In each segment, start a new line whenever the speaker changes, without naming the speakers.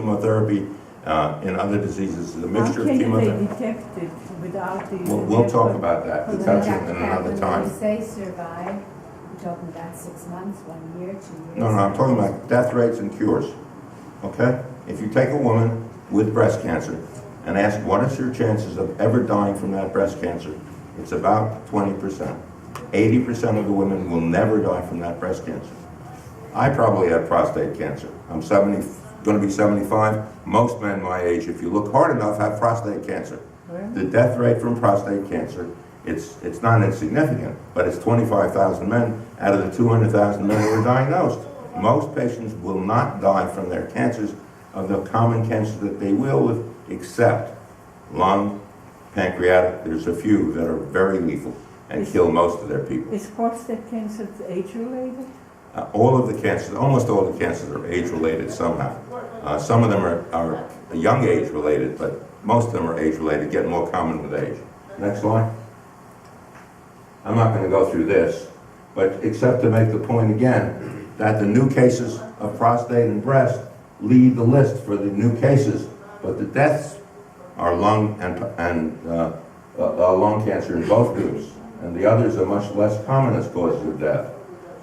chemotherapy. In other diseases, the mixture of
How can they
chemotherapy.
detect it without the...
We'll talk about that,
Well,
that's
then,
in another
When
time.
you say survive, you're talking about 6 months, 1 year, 2 years?
No, I'm talking about death rates and cures, okay? If you take a woman with breast cancer and ask what is your chances of ever dying from that breast cancer, it's about 20%. 80% of the women will never die from that breast cancer. I probably have prostate cancer. I'm going to be 75. Most men my age, if you look hard enough, have prostate cancer. The death rate from prostate cancer, it's not insignificant, but it's 25,000 men out of the 200,000 men who are diagnosed. Most patients will not die from their cancers of the common cancers that they will with, except lung, pancreatic. There's a few that are very lethal and kill most of their people.
Is prostate cancer age-related?
All of the cancers, almost all the cancers are age-related somehow. Some of them are young age-related, but most of them are age-related, get more common with age. Next slide. I'm not going to go through this, but except to make the point again that the new cases of prostate and breast lead the list for the new cases, but the deaths are lung and lung cancer in both groups, and the others are much less common as causes of death.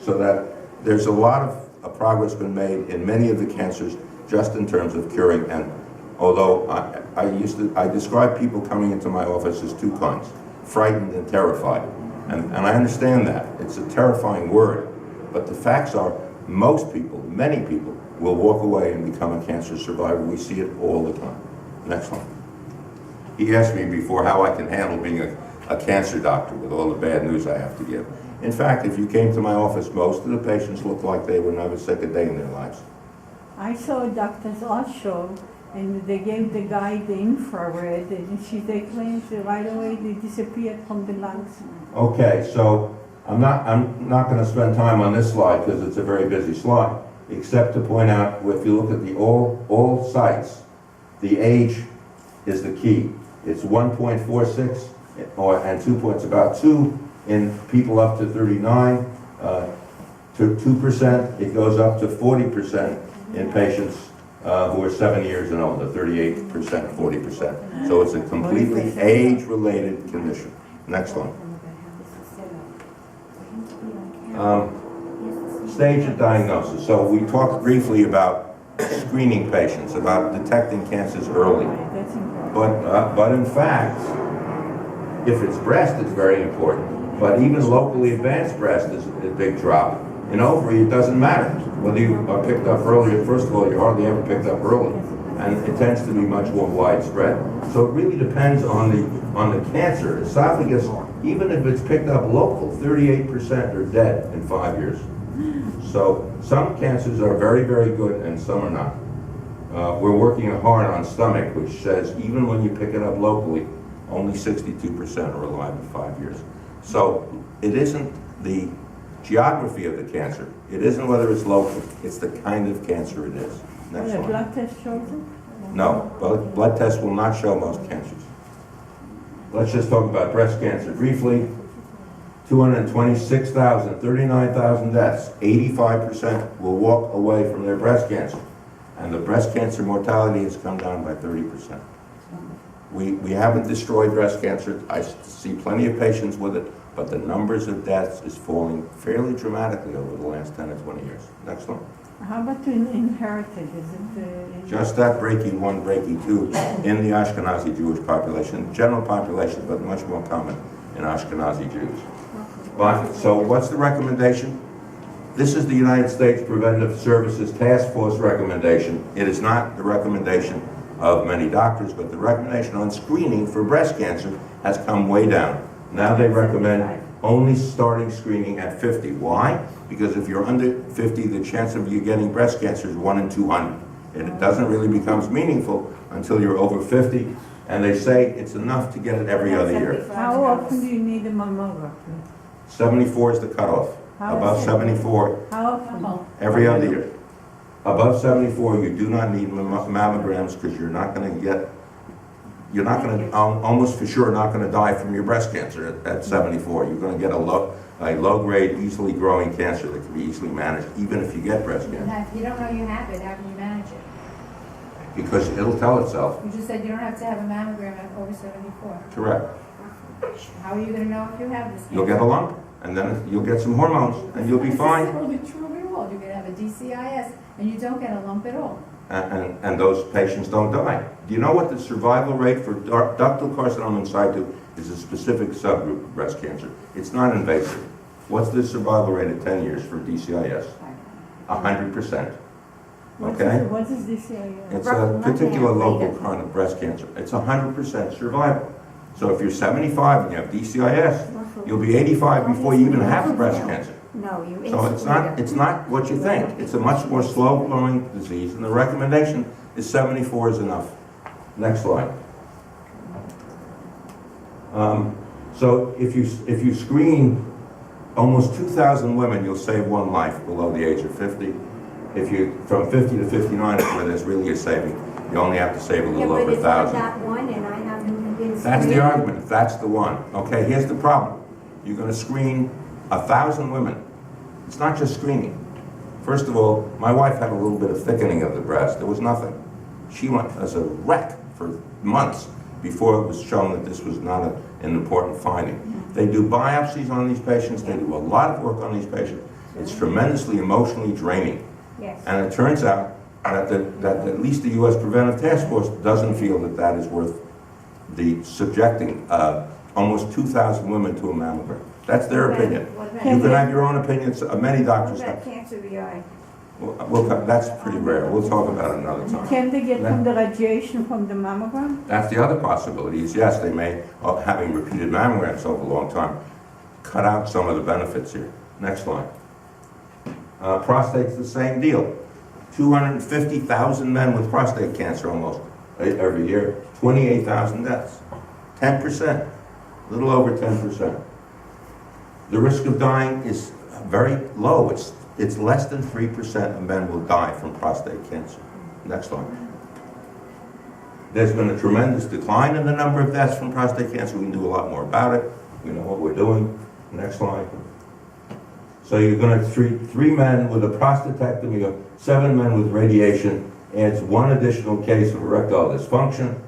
So that there's a lot of progress been made in many of the cancers just in terms of curing. And although I describe people coming into my office as two kinds, frightened and terrified. And I understand that. It's a terrifying word. But the facts are most people, many people, will walk away and become a cancer survivor. We see it all the time. Next one. He asked me before how I can handle being a cancer doctor with all the bad news I have to give. In fact, if you came to my office, most of the patients looked like they were never sick a day in their lives.
I saw Dr. Osho, and they gave the guy the infrared, and they claimed that right away they disappeared from the lungs.
Okay, so I'm not going to spend time on this slide because it's a very busy slide, except to point out, if you look at the all sites, the age is the key. It's 1.46 and 2 points, about 2 in people up to 39, to 2%. It goes up to 40% in patients who are 7 years and older, 38%, 40%. So it's a completely age-related condition. Next one. Stage of diagnosis. So we talked briefly about screening patients, about detecting cancers early.
That's important.
But in fact, if it's breast, it's very important. But even locally advanced breast is a big drop. In ovary, it doesn't matter whether you are picked up early. First of all, you're hardly ever picked up early, and it tends to be much more widespread. So it really depends on the cancer. Esophagus, even if it's picked up local, 38% are dead in 5 years. So some cancers are very, very good, and some are not. We're working hard on stomach, which says even when you pick it up locally, only 62% are alive in 5 years. So it isn't the geography of the cancer. It isn't whether it's local. It's the kind of cancer it is. Next
The
one.
blood test shows it?
No, blood tests will not show most cancers. Let's just talk about breast cancer briefly. 226,000, 39,000 deaths. 85% will walk away from their breast cancer. And the breast cancer mortality has come down by 30%. We haven't destroyed breast cancer. I see plenty of patients with it, but the numbers of deaths is falling fairly dramatically over the last 10 or 20 years. Next one.
How about inherited? Is it...
Just that breaking 1, breaking 2 in the Ashkenazi Jewish population, general population, but much more common in Ashkenazi Jews. But, so what's the recommendation? This is the United States Preventive Services Task Force recommendation. It is not the recommendation of many doctors, but the recommendation on screening for breast cancer has come way down. Now they recommend only starting screening at 50. Why? Because if you're under 50, the chance of you getting breast cancer is 1 in 200. And it doesn't really become meaningful until you're over 50. And they say it's enough to get it every other year.
How often do you need a mammography?
74 is the cutoff. Above 74,
How often?
every other year. Above 74, you do not need mammograms because you're not going to, almost for sure, not going to die from your breast cancer at 74. You're going to get a low-grade, easily growing cancer that can be easily managed, even if you get breast cancer.
If you don't know you have it, how can you manage it?
because it'll tell itself.
You just said you don't have to have a mammogram at over 74.
Correct.
How are you gonna know if you have this?
You'll get a lump, and then you'll get some hormones, and you'll be fine.
This isn't really true at all. You're gonna have a DCIS, and you don't get a lump at all.
And those patients don't die. Do you know what the survival rate for ductal carcinoma in situ is? A specific subgroup of breast cancer. It's not invasive. What's the survival rate at 10 years for DCIS? 100%. Okay?
What is this?
It's a particular local kind of breast cancer. It's 100% survival. So if you're 75 and you have DCIS, you'll be 85 before you even have a breast cancer.
No, you
So it's not what you think. It's a much more slow-growing disease, and the recommendation is 74 is enough. Next slide. So if you screen almost 2,000 women, you'll save one life below the age of 50. If you from 50 to 59 is where there's really a saving. You only have to save a little over
but it's not
1,000.
that one, and I haven't been.
That's the
screened.
argument. That's the one. Okay, here's the problem. You're going to screen 1,000 women. It's not just screening. First of all, my wife had a little bit of thickening of the breast. There was nothing. She went as a wreck for months before it was shown that this was not an important finding. They do biopsies on these patients. They do a lot of work on these patients. It's tremendously emotionally draining.
Yes.
And it turns out that at least the U.S. Preventive Task Force doesn't feel that that is worth the subjecting almost 2,000 women to a mammogram. That's their opinion. You can have your own opinions. Many doctors have.
Cancer of the eye.
That's pretty rare. We'll talk about it another time.
Can they get from the radiation from the mammogram?
That's the other possibility is, yes, they may, having repeated mammograms over a long time, cut out some of the benefits here. Next slide. Prostate's the same deal. 250,000 men with prostate cancer almost every year. 28,000 deaths. 10%. A little over 10%. The risk of dying is very low. It's less than 3% of men will die from prostate cancer. Next slide. There's been a tremendous decline in the number of deaths from prostate cancer. We can do a lot more about it. We know what we're doing. Next slide. So you're going to treat 3 men with a prostatectomy, 7 men with radiation, adds 1 additional case of erectile dysfunction.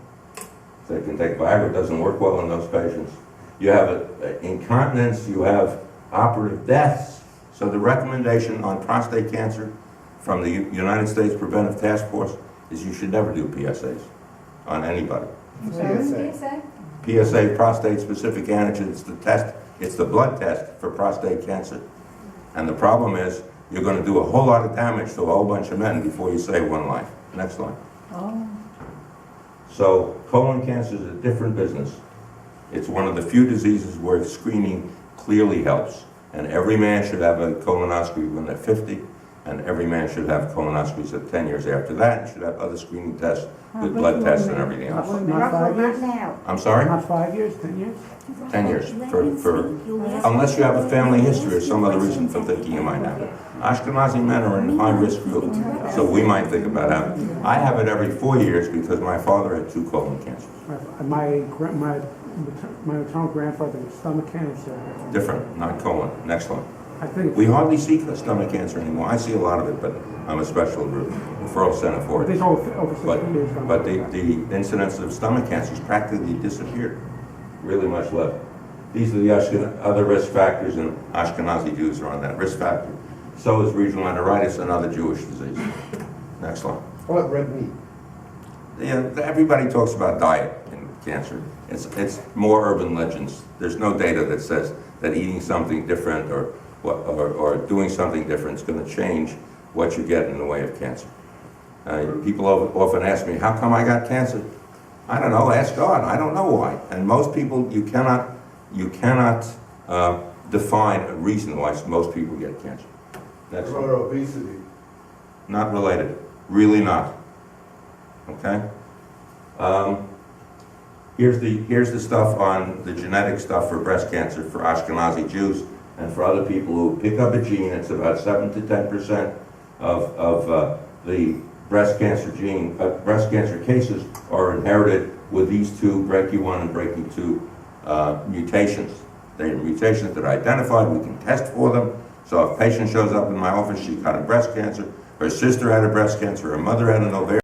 So they can take Viagra. It doesn't work well in those patients. You have incontinence. You have operative deaths. So the recommendation on prostate cancer from the United States Preventive Task Force is you should never do PSAs on anybody.
PSA?
PSA, prostate-specific antigen, it's the test, it's the blood test for prostate cancer. And the problem is, you're going to do a whole lot of damage to a whole bunch of men before you save 1 life. Next slide.
Oh.
So colon cancer is a different business. It's one of the few diseases where screening clearly helps. And every man should have a colonoscopy when they're 50, and every man should have colonoscopies at 10 years after that, and should have other screening tests with blood tests and everything else.
Not 5 years?
Not now.
I'm sorry?
Not 5 years, 10 years?
10 years, unless you have a family history or some other reason for thinking you might have it. Ashkenazi men are in high-risk group, so we might think about having it. I have it every 4 years because my father had 2 colon cancers.
My maternal grandfather had stomach cancer.
Different, not colon. Next one.
I think.
We hardly see stomach cancer anymore. I see a lot of it, but I'm a special referral center for
I think
it.
over 60 years.
But the incidence of stomach cancer has practically disappeared. Really much left. These are the other risk factors, and Ashkenazi Jews are on that risk factor. So is regional enteritis, another Jewish disease. Next one.
What about red meat?
Yeah, everybody talks about diet in cancer. It's more urban legends. There's no data that says that eating something different or doing something different is going to change what you get in the way of cancer. People often ask me, how come I got cancer? I don't know, ask God. I don't know why. And most people, you cannot define a reason why most people get cancer. Next
What
one.
about obesity?
Not related. Really not. Okay? Here's the stuff on the genetic stuff for breast cancer for Ashkenazi Jews and for other people who pick up a gene. It's about 7 to 10% of the breast cancer gene. Breast cancer cases are inherited with these 2 BRCA1 and BRCA2 mutations. They are mutations that are identified. We can test for them. So if a patient shows up in my office, she got a breast cancer, her sister had a breast cancer, her mother had an ovarian